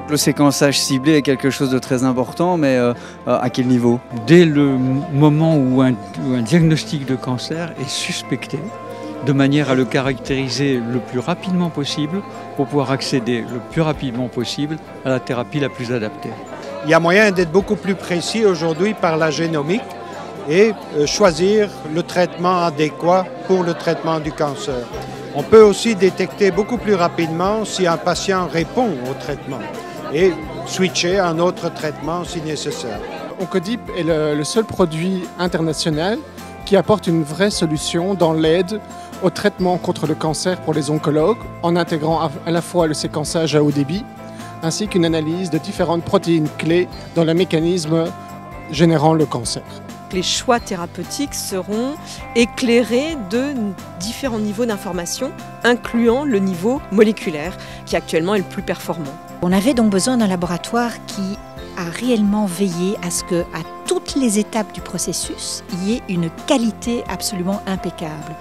Le séquençage ciblé est quelque chose de très important, mais à quel niveau? Dès le moment où un diagnostic de cancer est suspecté, de manière à le caractériser le plus rapidement possible pour pouvoir accéder le plus rapidement possible à la thérapie la plus adaptée. Il y a moyen d'être beaucoup plus précis aujourd'hui par la génomique et choisir le traitement adéquat pour le traitement du cancer. On peut aussi détecter beaucoup plus rapidement si un patient répond au traitement et switcher à un autre traitement si nécessaire. Oncodip est le seul produit international qui apporte une vraie solution dans l'aide au traitement contre le cancer pour les oncologues, en intégrant à la fois le séquençage à haut débit, ainsi qu'une analyse de différentes protéines clés dans le mécanisme générant le cancer. Les choix thérapeutiques seront éclairés de différents niveaux d'information, incluant le niveau moléculaire, qui actuellement est le plus performant. On avait donc besoin d'un laboratoire qui a réellement veillé à ce qu'à toutes les étapes du processus, il y ait une qualité absolument impeccable.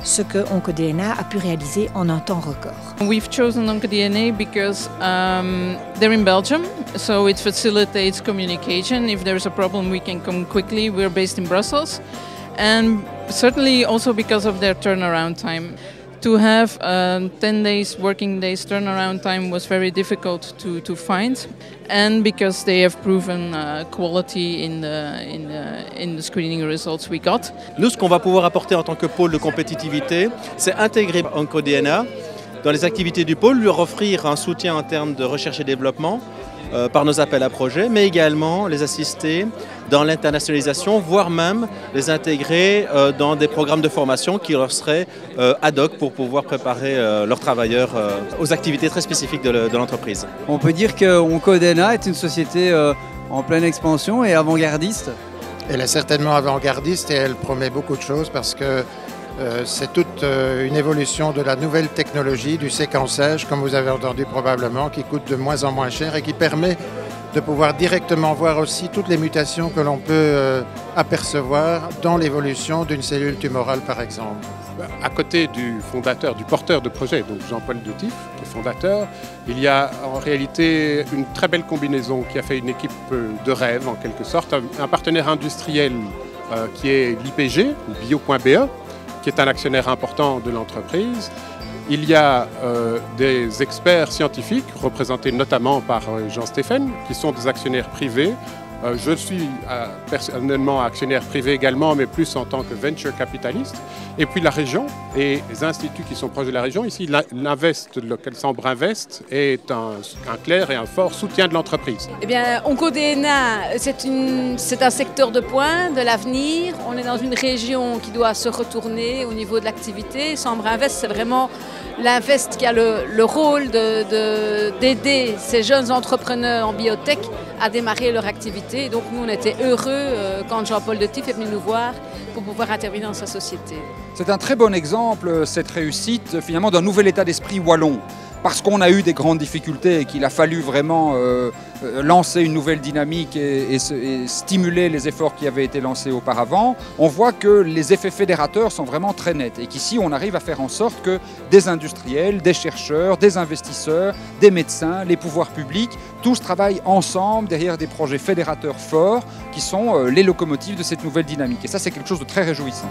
Ce que OncoDNA a pu réaliser en un temps record. We've chosen OncoDNA because they're in Belgium, so it facilitates communication. If there's a problem, we can come quickly. We're based in Brussels, and certainly also because of their turnaround time. To have 10 days, working days turnaround time was very difficult to find, and because they have proven quality in the screening results we got. Nous, ce qu'on va pouvoir apporter en tant que pôle de compétitivité, c'est intégrer OncoDNA dans les activités du pôle, leur offrir un soutien en termes de recherche et développement par nos appels à projets, mais également les assister dans l'internationalisation, voire même les intégrer dans des programmes de formation qui leur seraient ad hoc pour pouvoir préparer leurs travailleurs aux activités très spécifiques de l'entreprise. On peut dire que OncoDNA est une société en pleine expansion et avant-gardiste. Elle est certainement avant-gardiste et elle promet beaucoup de choses parce que c'est toute une évolution de la nouvelle technologie du séquençage, comme vous avez entendu probablement, qui coûte de moins en moins cher et qui permet de pouvoir directement voir aussi toutes les mutations que l'on peut apercevoir dans l'évolution d'une cellule tumorale, par exemple. À côté du fondateur, du porteur de projet, donc Jean-Paul Dutif, qui est fondateur, il y a en réalité une très belle combinaison qui a fait une équipe de rêve, en quelque sorte, un partenaire industriel qui est l'IPG, ou Bio.be, qui est un actionnaire important de l'entreprise. Il y a des experts scientifiques, représentés notamment par Jean Stéphane, qui sont des actionnaires privés. Je suis personnellement actionnaire privé également, mais plus en tant que venture capitaliste. Et puis la région et les instituts qui sont proches de la région. Ici, l'Invest, le Sambre Invest, est un clair et un fort soutien de l'entreprise. Eh bien, OncoDNA, c'est un secteur de pointe, de l'avenir. On est dans une région qui doit se retourner au niveau de l'activité. Sambre Invest, c'est vraiment l'Invest qui a le rôle d'aider ces jeunes entrepreneurs en biotech à démarrer leur activité. Et donc nous, on était heureux quand Jean-Paul Dutif est venu nous voir pour pouvoir intervenir dans sa société. C'est un très bon exemple, cette réussite, finalement, d'un nouvel état d'esprit wallon. Parce qu'on a eu des grandes difficultés et qu'il a fallu vraiment lancer une nouvelle dynamique et stimuler les efforts qui avaient été lancés auparavant, on voit que les effets fédérateurs sont vraiment très nets et qu'ici on arrive à faire en sorte que des industriels, des chercheurs, des investisseurs, des médecins, les pouvoirs publics, tous travaillent ensemble derrière des projets fédérateurs forts qui sont les locomotives de cette nouvelle dynamique. Et ça, c'est quelque chose de très réjouissant.